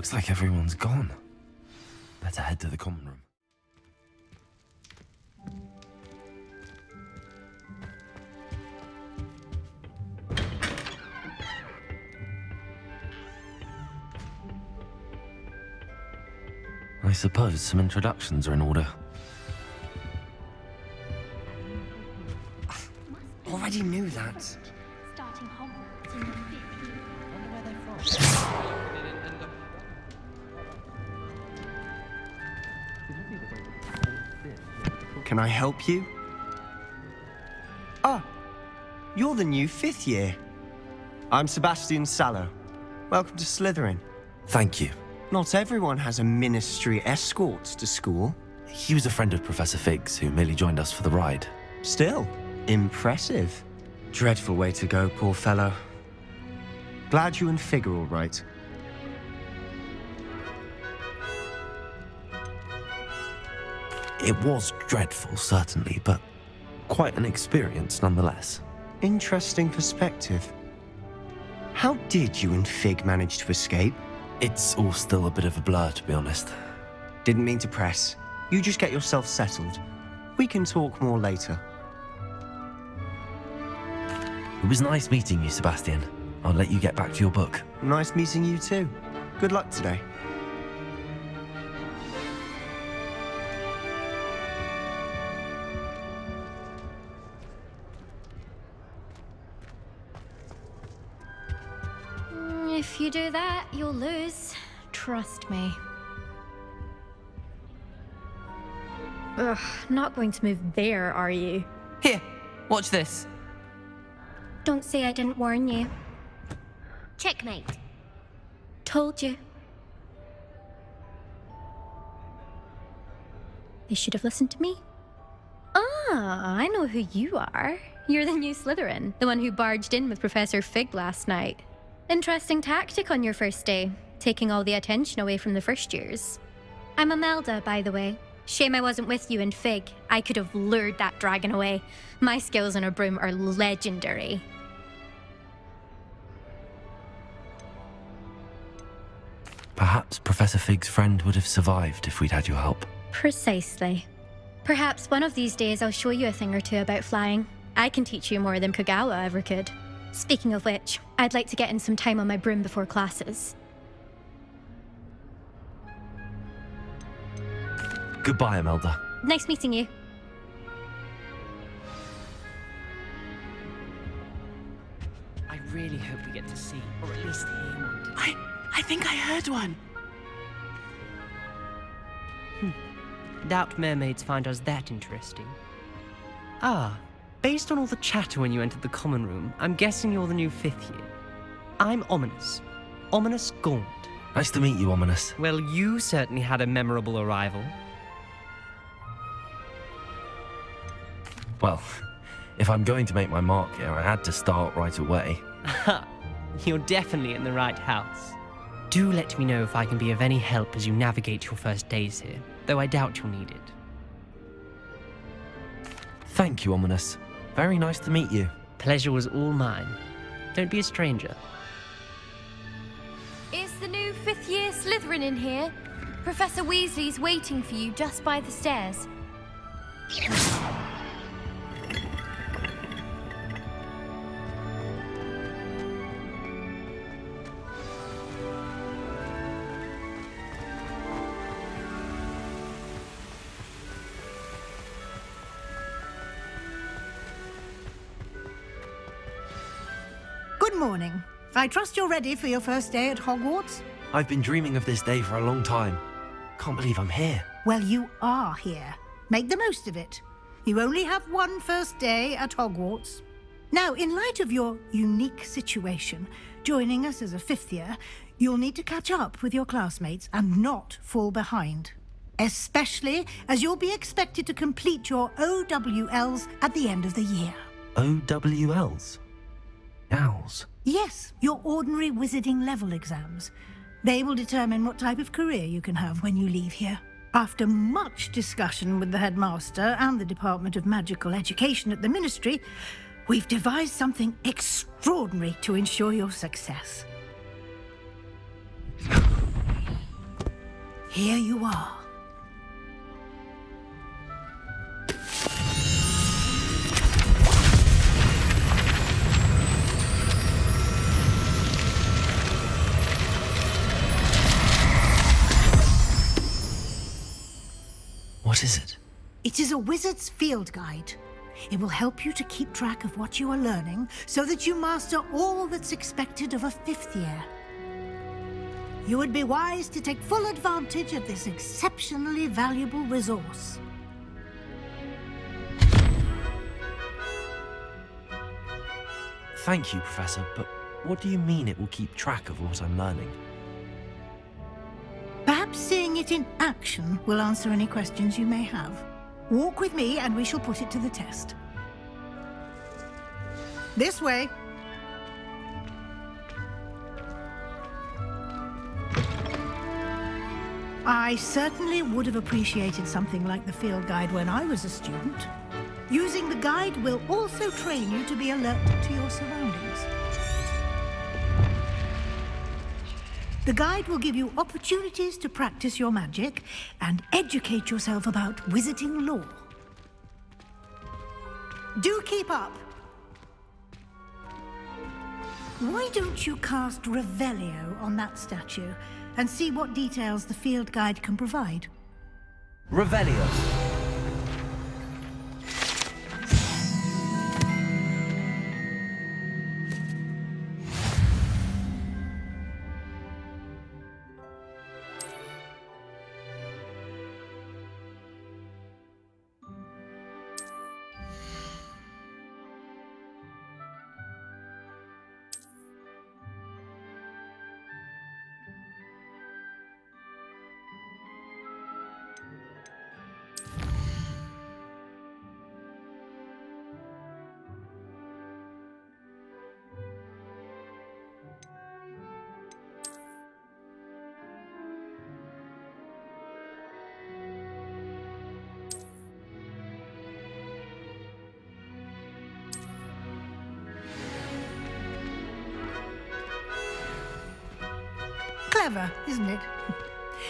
Looks like everyone's gone. Better head to the common room. I suppose some introductions are in order. Already knew that. Starting Hogwarts in the 50s. Wonder where they're from. Can I help you? Ah, you're the new 5th year. I'm Sebastian Sallow. Welcome to Slytherin. Thank you. Not everyone has a ministry escort to school. He was a friend of Professor Fig's who merely joined us for the ride. Still, impressive. Dreadful way to go, poor fellow. Glad you and Fig are all right. It was dreadful, certainly, but quite an experience nonetheless. Interesting perspective. How did you and Fig manage to escape? It's all still a bit of a blur, to be honest. Didn't mean to press. You just get yourself settled. We can talk more later. It was nice meeting you, Sebastian. I'll let you get back to your book. Nice meeting you too. Good luck today. If you do that, you'll lose. Trust me. Ugh, not going to move there, are you? Here, watch this. Don't say I didn't warn you. Checkmate. Told you. They should have listened to me. Ah, I know who you are. You're the new Slytherin, the one who barged in with Professor Fig last night. Interesting tactic on your first day, taking all the attention away from the first years. I'm Imelda, by the way. Shame I wasn't with you and Fig. I could have lured that dragon away. My skills on a broom are legendary. Perhaps Professor Fig's friend would have survived if we'd had your help. Precisely. Perhaps one of these days I'll show you a thing or two about flying. I can teach you more than Kogawa ever could. Speaking of which, I'd like to get in some time on my broom before classes. Goodbye, Imelda. Nice meeting you. I really hope we get to see, or at least hear one today. I think I heard one. Doubt mermaids find us that interesting. Ah, based on all the chatter when you entered the common room, I'm guessing you're the new 5th year. I'm Ominous. Ominous Gaunt. Nice to meet you, Ominous. Well, you certainly had a memorable arrival. Well, if I'm going to make my mark here, I had to start right away. Ha! You're definitely in the right house. Do let me know if I can be of any help as you navigate your first days here, though I doubt you'll need it. Thank you, Ominous. Very nice to meet you. Pleasure was all mine. Don't be a stranger. Is the new 5th year Slytherin in here? Professor Weasley's waiting for you just by the stairs. Good morning. I trust you're ready for your first day at Hogwarts? I've been dreaming of this day for a long time. Can't believe I'm here. Well, you are here. Make the most of it. You only have one first day at Hogwarts. Now, in light of your unique situation, joining us as a 5th year, you'll need to catch up with your classmates and not fall behind. Especially as you'll be expected to complete your OWLs at the end of the year. OWLs? Owls? Yes, your ordinary wizarding level exams. They will determine what type of career you can have when you leave here. After much discussion with the headmaster and the Department of Magical Education at the Ministry, we've devised something extraordinary to ensure your success. here you are. What is it? It is a wizard's field guide. It will help you to keep track of what you are learning so that you master all that's expected of a 5th year. You would be wise to take full advantage of this exceptionally valuable resource. Thank you, Professor, but what do you mean it will keep track of what I'm learning? Perhaps seeing it in action will answer any questions you may have. Walk with me and we shall put it to the test. This way. I certainly would have appreciated something like the field guide when I was a student. Using the guide will also train you to be alert to your surroundings. The guide will give you opportunities to practice your magic and educate yourself about wizarding lore. Do keep up. Why don't you cast Revelio on that statue and see what details the field guide can provide? Revelio. Clever, isn't it?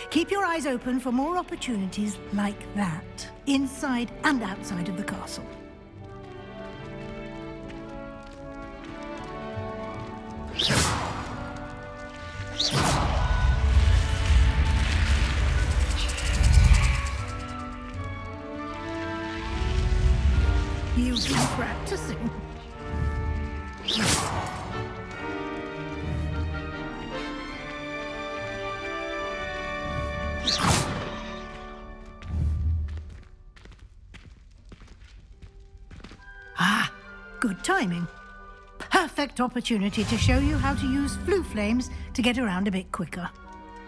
Keep your eyes open for more opportunities like that, inside and outside of the castle. You've been practicing. Ah, good timing. Perfect opportunity to show you how to use flue flames to get around a bit quicker.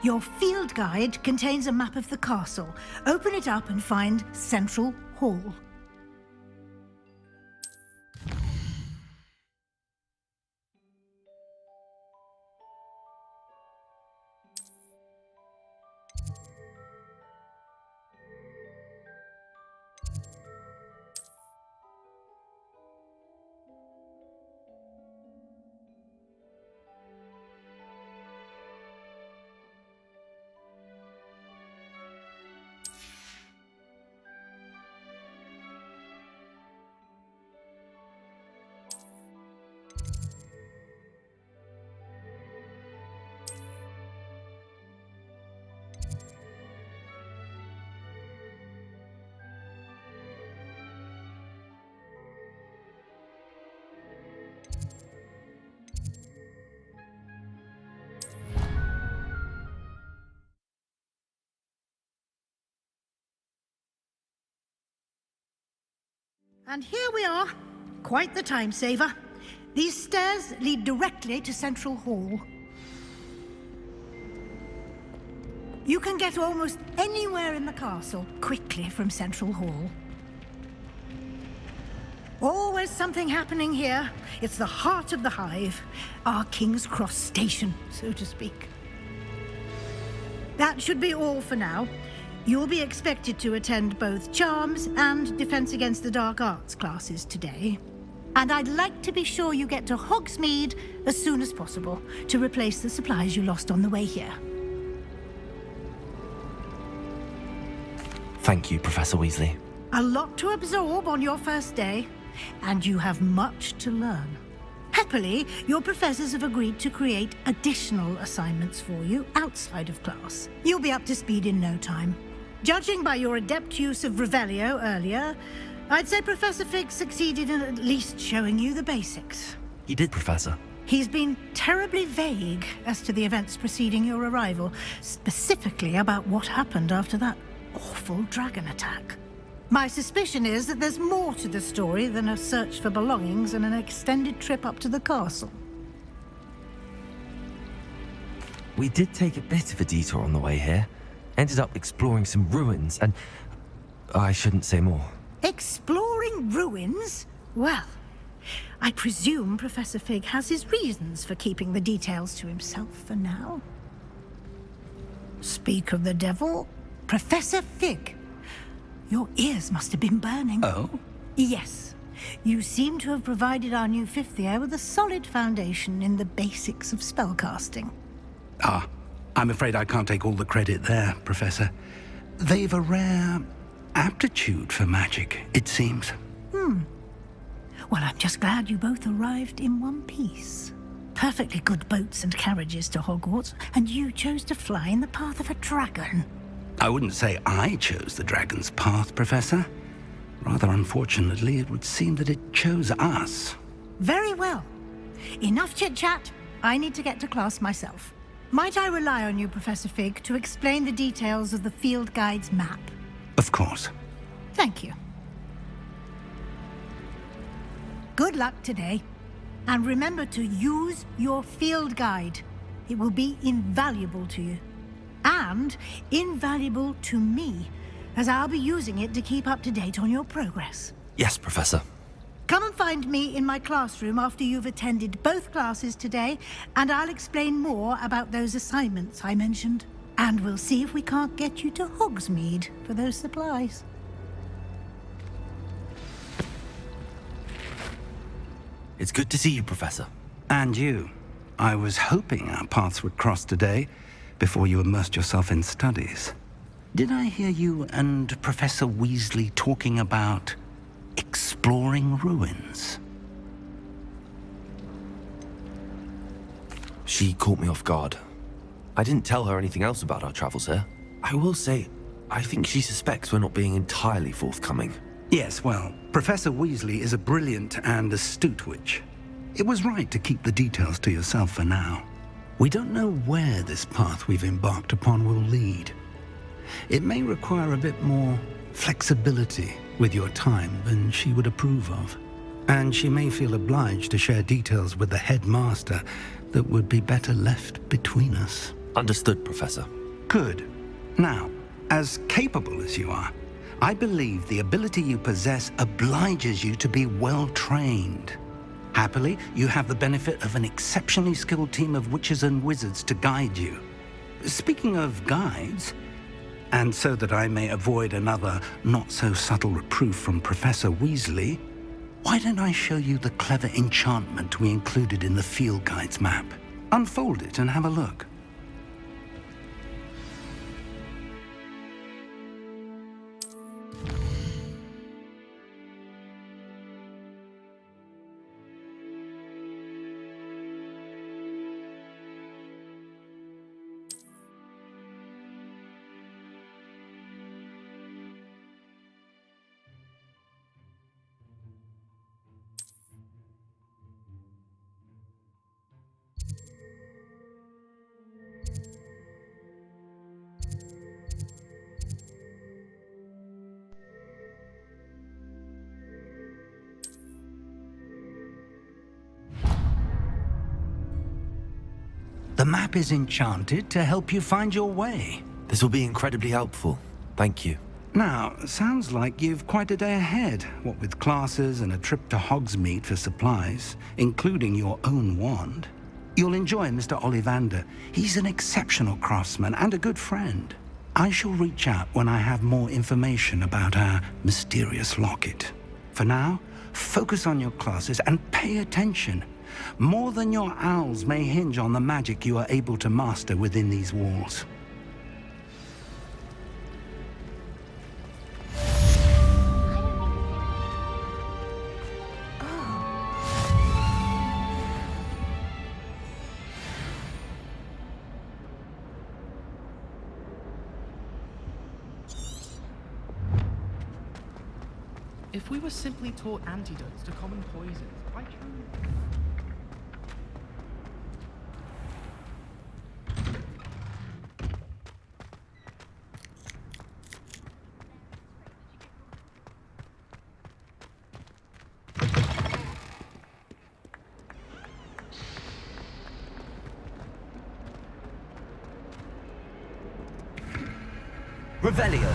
Your field guide contains a map of the castle. Open it up and find Central Hall. And here we are. Quite the time saver. These stairs lead directly to Central Hall. You can get almost anywhere in the castle quickly from Central Hall. Always something happening here. It's the heart of the hive, our King's Cross station, so to speak. That should be all for now. You'll be expected to attend both Charms and Defense Against the Dark Arts classes today. And I'd like to be sure you get to Hogsmeade as soon as possible to replace the supplies you lost on the way here. Thank you, Professor Weasley. A lot to absorb on your first day, and you have much to learn. Happily, your professors have agreed to create additional assignments for you outside of class. You'll be up to speed in no time. Judging by your adept use of Revelio earlier, I'd say Professor Fig succeeded in at least showing you the basics. He did, Professor. He's been terribly vague as to the events preceding your arrival, specifically about what happened after that awful dragon attack. My suspicion is that there's more to the story than a search for belongings and an extended trip up to the castle. We did take a bit of a detour on the way here. Ended up exploring some ruins and... I shouldn't say more. Exploring ruins? Well, I presume Professor Fig has his reasons for keeping the details to himself for now. Speak of the devil, Professor Fig. Your ears must have been burning. Oh? Yes. You seem to have provided our new fifth year with a solid foundation in the basics of spellcasting. Ah, I'm afraid I can't take all the credit there, Professor. They've a rare aptitude for magic, it seems. Well, I'm just glad you both arrived in one piece. Perfectly good boats and carriages to Hogwarts, and you chose to fly in the path of a dragon. I wouldn't say I chose the dragon's path, Professor. Rather unfortunately, it would seem that it chose us. Very well. Enough chit-chat. I need to get to class myself. Might I rely on you, Professor Fig, to explain the details of the field guide's map? Of course. Thank you. Good luck today. And remember to use your field guide. It will be invaluable to you. And invaluable to me, as I'll be using it to keep up to date on your progress. Yes, Professor. Come and find me in my classroom after you've attended both classes today, and I'll explain more about those assignments I mentioned. And we'll see if we can't get you to Hogsmeade for those supplies. It's good to see you, Professor. And you. I was hoping our paths would cross today, before you immersed yourself in studies. Did I hear you and Professor Weasley talking about exploring ruins? She caught me off guard. I didn't tell her anything else about our travels here. I will say, I think she suspects we're not being entirely forthcoming. Yes, well, Professor Weasley is a brilliant and astute witch. It was right to keep the details to yourself for now. We don't know where this path we've embarked upon will lead. It may require a bit more flexibility with your time than she would approve of. And she may feel obliged to share details with the headmaster that would be better left between us. Understood, Professor. Good. Now, as capable as you are, I believe the ability you possess obliges you to be well trained. Happily, you have the benefit of an exceptionally skilled team of witches and wizards to guide you. Speaking of guides, and so that I may avoid another not-so-subtle reproof from Professor Weasley, why don't I show you the clever enchantment we included in the field guide's map? Unfold it and have a look. The map is enchanted to help you find your way. This will be incredibly helpful. Thank you. Now, sounds like you've quite a day ahead, what with classes and a trip to Hogsmeade for supplies, including your own wand. You'll enjoy Mr. Ollivander. He's an exceptional craftsman and a good friend. I shall reach out when I have more information about our mysterious locket. For now, focus on your classes and pay attention. More than your owls may hinge on the magic you are able to master within these walls. If we were simply taught antidotes to common poisons, I truly... Revelio.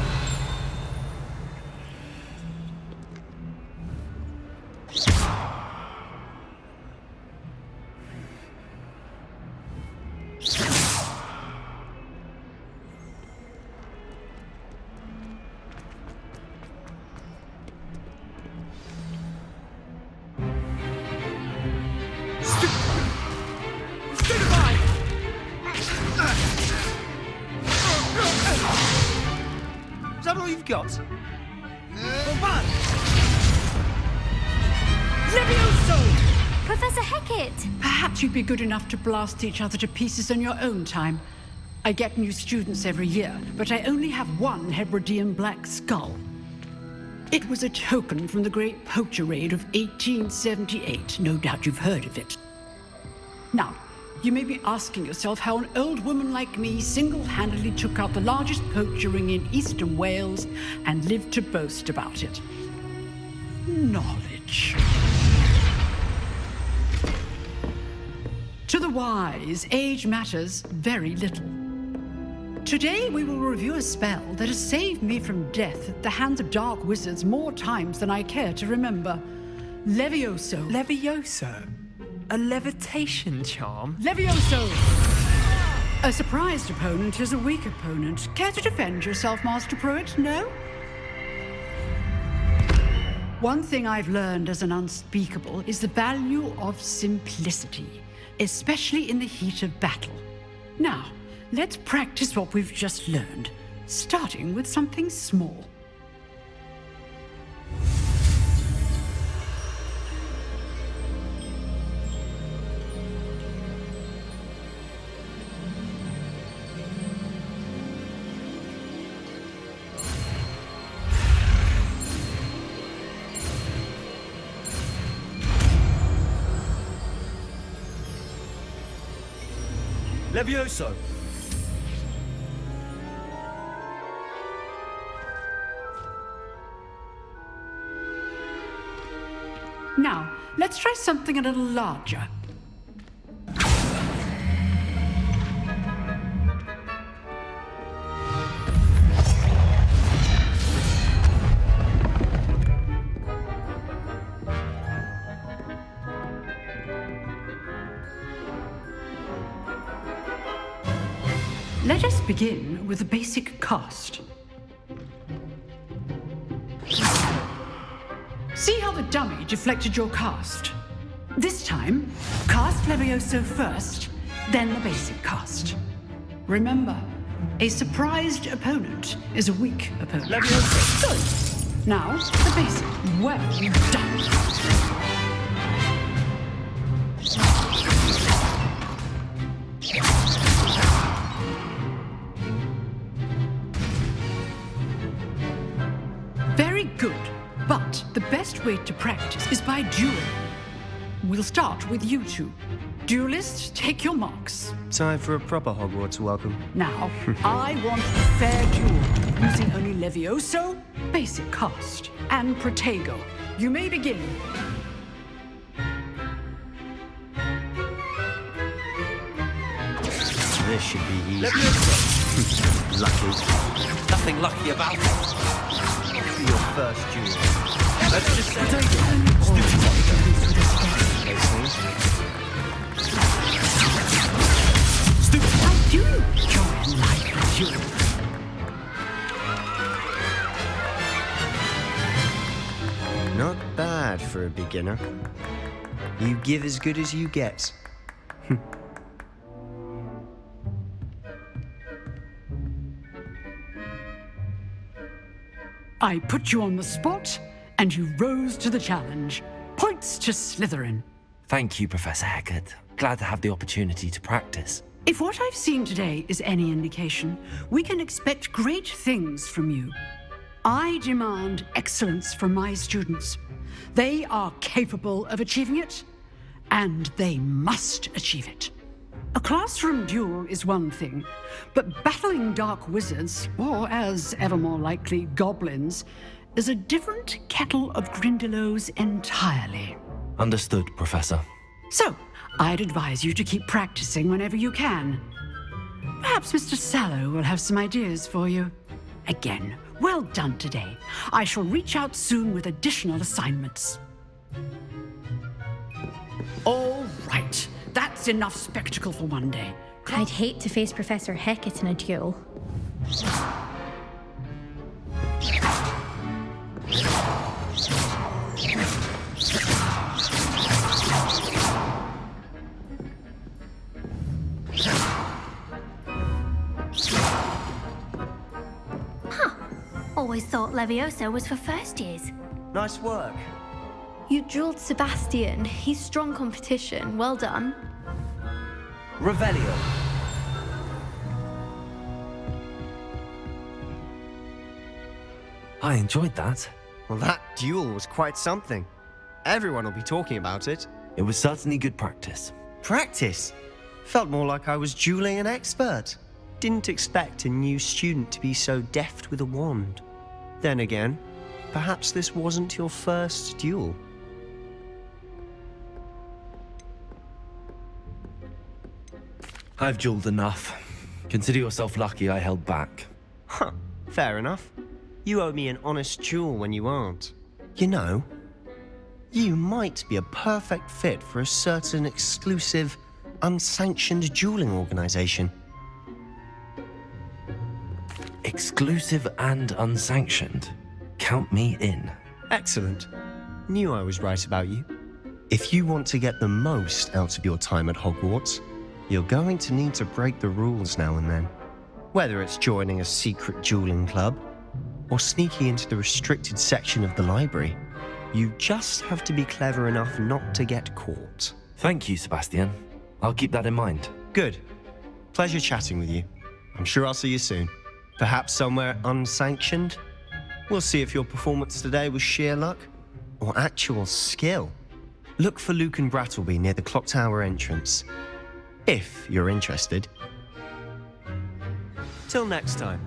Is that all you've got? Professor Hecat! Perhaps you'd be good enough to blast each other to pieces on your own time. I get new students every year, but I only have one Hebridean black skull. It was a token from the Great Poacher Raid of 1878. No doubt you've heard of it. Now, you may be asking yourself how an old woman like me single-handedly took out the largest poacher ring in eastern Wales and lived to boast about it. Knowledge. To the wise, age matters very little. Today we will review a spell that has saved me from death at the hands of dark wizards more times than I care to remember. Levioso. Levioso? A levitation charm? Levioso! A surprised opponent is a weak opponent. Care to defend yourself, Master Pruitt? No? One thing I've learned as an unspeakable is the value of simplicity, especially in the heat of battle. Now, let's practice what we've just learned, starting with something small. Levioso. Now, let's try something a little larger. Let us begin with a basic cast. See how the dummy deflected your cast? This time, cast Levioso first, then the basic cast. Remember, a surprised opponent is a weak opponent. Levioso. Good. Now, the basic. Well done. Very good. But the best way to practice is by dueling. We'll start with you two. Duelists, take your marks. Time for a proper Hogwarts welcome. Now, I want a fair duel, using only Levioso, basic cast, and Protego. You may begin. This should be easy. Lucky. Nothing lucky about it. For your first duel. Let's just say I do enjoy life with you. Not bad for a beginner. You give as good as you get. I put you on the spot, and you rose to the challenge. Points to Slytherin. Thank you, Professor Hecat. Glad to have the opportunity to practice. If what I've seen today is any indication, we can expect great things from you. I demand excellence from my students. They are capable of achieving it, and they must achieve it. A classroom duel is one thing, but battling dark wizards, or as ever more likely, goblins, is a different kettle of Grindylows entirely. Understood, Professor. So, I'd advise you to keep practicing whenever you can. Perhaps Mr. Sallow will have some ideas for you. Again, well done today. I shall reach out soon with additional assignments. All right, that's enough spectacle for one day. I'd hate to face Professor Hecat in a duel. Always thought Leviosa was for first years. Nice work. You dueled Sebastian. He's strong competition. Well done. Revelio. I enjoyed that. Well, that duel was quite something. Everyone will be talking about it. It was certainly good practice. Practice? Felt more like I was dueling an expert. Didn't expect a new student to be so deft with a wand. Then again, perhaps this wasn't your first duel. I've dueled enough. Consider yourself lucky I held back. Huh, fair enough. You owe me an honest duel when you aren't. You know, you might be a perfect fit for a certain exclusive, unsanctioned dueling organization. Exclusive and unsanctioned. Count me in. Excellent. Knew I was right about you. If you want to get the most out of your time at Hogwarts, you're going to need to break the rules now and then. Whether it's joining a secret dueling club, or sneaking into the restricted section of the library, you just have to be clever enough not to get caught. Thank you, Sebastian. I'll keep that in mind. Good. Pleasure chatting with you. I'm sure I'll see you soon. Perhaps somewhere unsanctioned? We'll see if your performance today was sheer luck or actual skill. Look for Luke and Brattleby near the clock tower entrance, if you're interested. Till next time.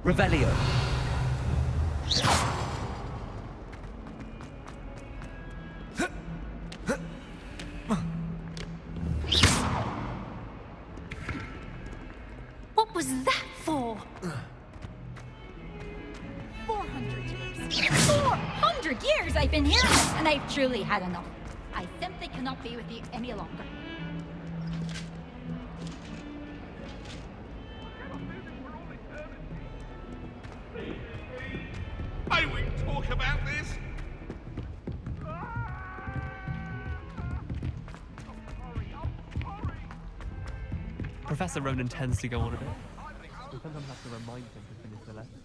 Revelio. What was that for? 400 years. 400 years I've been hearing this, and I've truly had enough. I simply cannot be with you any longer. I won't talk about this. Professor Ronan tends to go on a bit. We sometimes have to remind him to finish the lesson.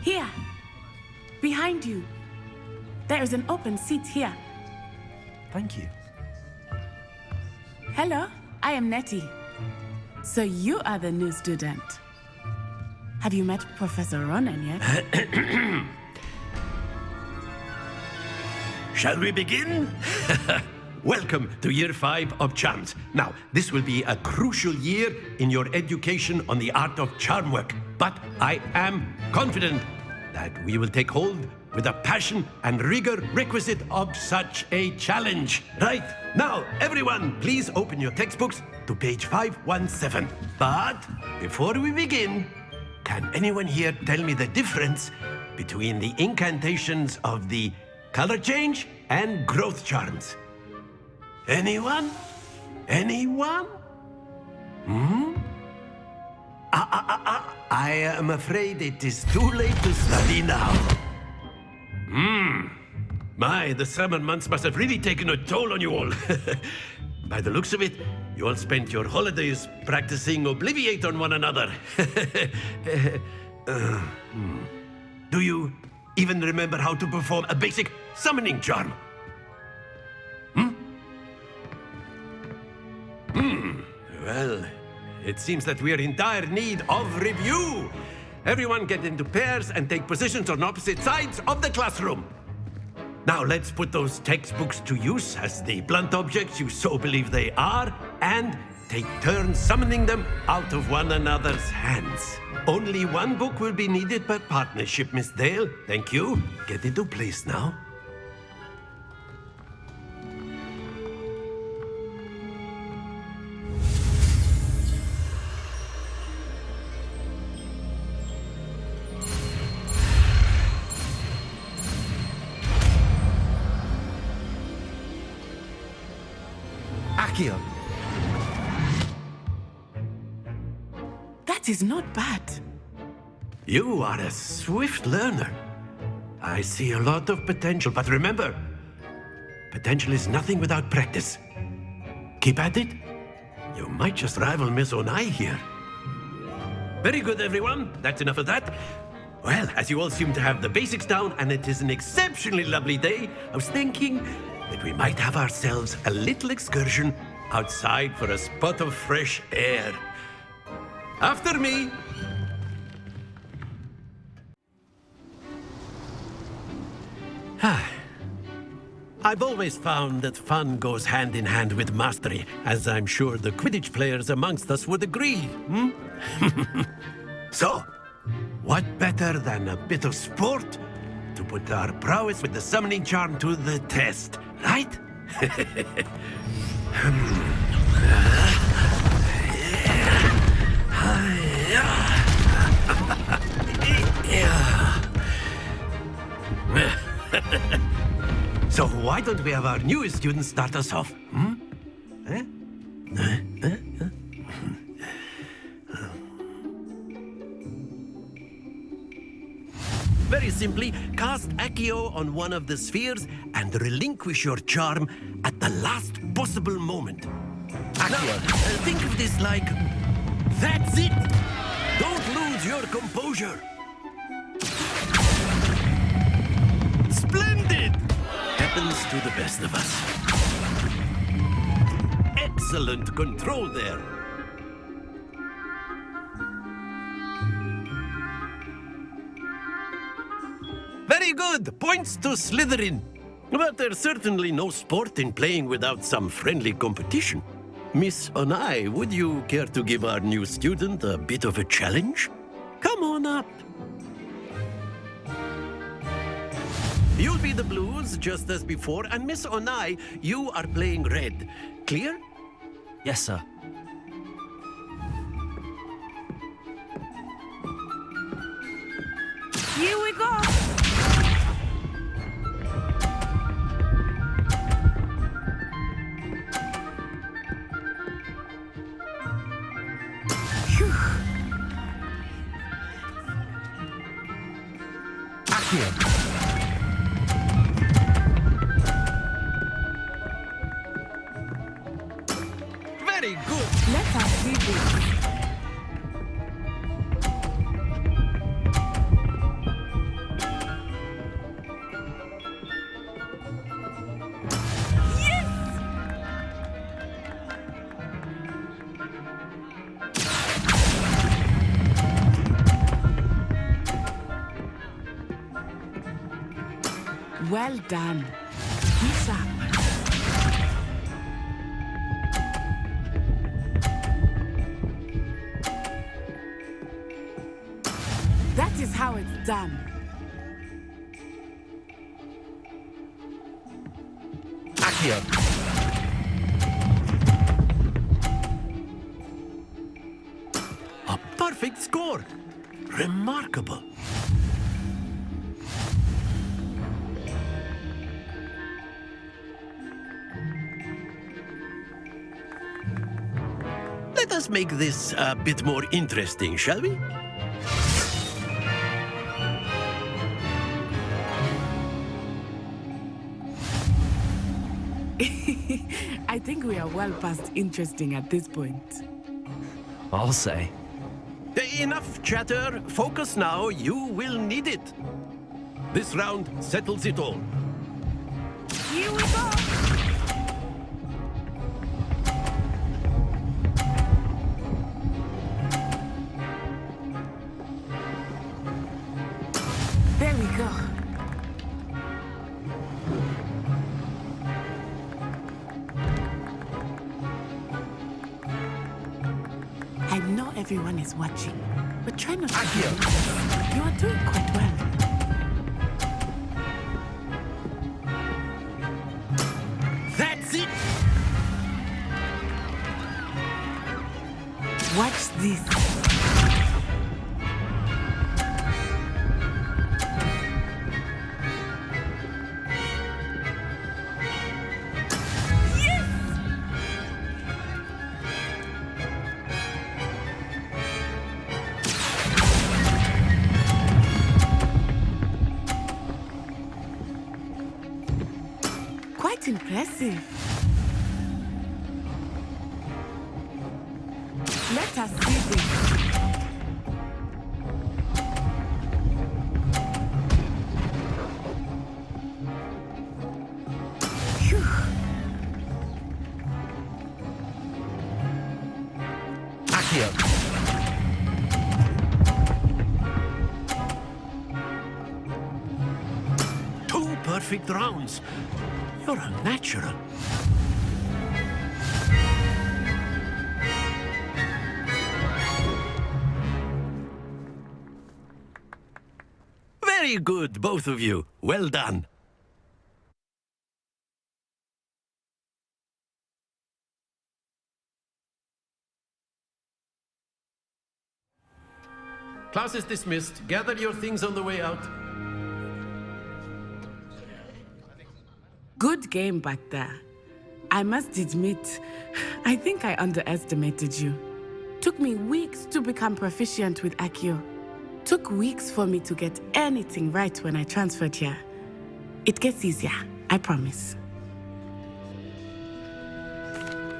Here, behind you. There is an open seat here. Thank you. Hello, I am Nettie. So you are the new student. Have you met Professor Ronan yet? Shall we begin? Welcome to Year 5 of Charms. Now, this will be a crucial year in your education on the art of charm work, but I am confident that we will take hold with the passion and rigor requisite of such a challenge. Right, now, everyone, please open your textbooks to page 517. But before we begin, can anyone here tell me the difference between the incantations of the color change and growth charms? Anyone? Anyone? I am afraid it is too late to study now. My, the summer months must have really taken a toll on you all. By the looks of it, you all spent your holidays practicing Obliviate on one another. Do you even remember how to perform a basic summoning charm? Well, it seems that we are in dire need of review. Everyone get into pairs and take positions on opposite sides of the classroom. Now let's put those textbooks to use as the blunt objects you so believe they are, and take turns summoning them out of one another's hands. Only one book will be needed per partnership, Miss Dale. Thank you. Get into place now. Accio. That is not bad. You are a swift learner. I see a lot of potential, but remember, potential is nothing without practice. Keep at it. You might just rival Miss Onai here. Very good, everyone. That's enough of that. Well, as you all seem to have the basics down, and it is an exceptionally lovely day, I was thinking that we might have ourselves a little excursion outside for a spot of fresh air. After me. I've always found that fun goes hand in hand with mastery, as I'm sure the Quidditch players amongst us would agree. So, what better than a bit of sport to put our prowess with the summoning charm to the test, right? So why don't we have our newest student start us off? Very simply, cast Accio on one of the spheres and relinquish your charm at the last possible moment. Accio. Now, think of this like, that's it! Don't lose your composure! Splendid! Happens to the best of us. Excellent control there. Very good! Points to Slytherin. But there's certainly no sport in playing without some friendly competition. Miss Onai, would you care to give our new student a bit of a challenge? Come on up. You'll be the blues, just as before, and Miss Onai, you are playing red. Clear? Yes, sir. Here we go. Accio. Very good. Let us see this. Well done. Keep sharp. That is how it's done. Accio. A perfect score. Remarkable. Let us make this a bit more interesting, shall we? I think we are well past interesting at this point. I'll say. Enough chatter. Focus now. You will need it. This round settles it all. Here we go! There we go. I know everyone is watching, but try not to. You are doing quite well. That's it! Watch this. Quite impressive. Let us see this. Phew. Accio. Two perfect rounds. You're a natural. Very good, both of you. Well done. Class is dismissed. Gather your things on the way out. Good game back there. I must admit, I think I underestimated you. Took me weeks to become proficient with Accio. Took weeks for me to get anything right when I transferred here. It gets easier, I promise.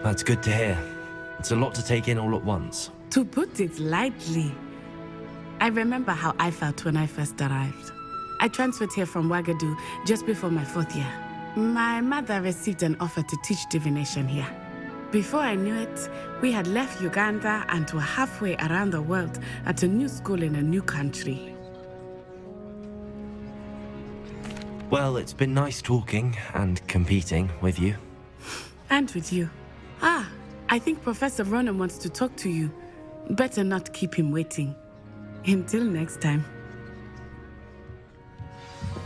That's good to hear. It's a lot to take in all at once. To put it lightly, I remember how I felt when I first arrived. I transferred here from Ouagadougou just before my 4th year. My mother received an offer to teach divination here. Before I knew it, we had left Uganda and were halfway around the world at a new school in a new country. Well, it's been nice talking and competing with you. And with you. Ah, I think Professor Ronan wants to talk to you. Better not keep him waiting. Until next time.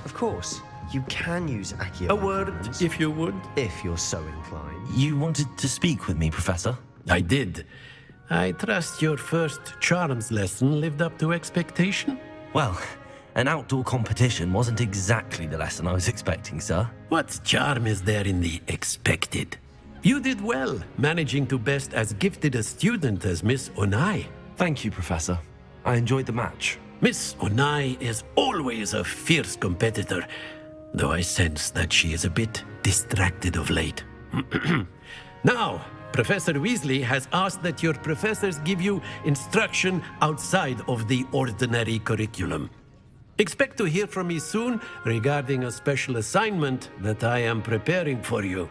Of course, you can use Accio. A word, if you would. If you're so inclined. You wanted to speak with me, Professor? I did. I trust your first charms lesson lived up to expectation? Well, an outdoor competition wasn't exactly the lesson I was expecting, sir. What charm is there in the expected? You did well, managing to best as gifted a student as Miss Onai. Thank you, Professor. I enjoyed the match. Miss Onai is always a fierce competitor, though I sense that she is a bit distracted of late. Now, Professor Weasley has asked that your professors give you instruction outside of the ordinary curriculum. Expect to hear from me soon regarding a special assignment that I am preparing for you.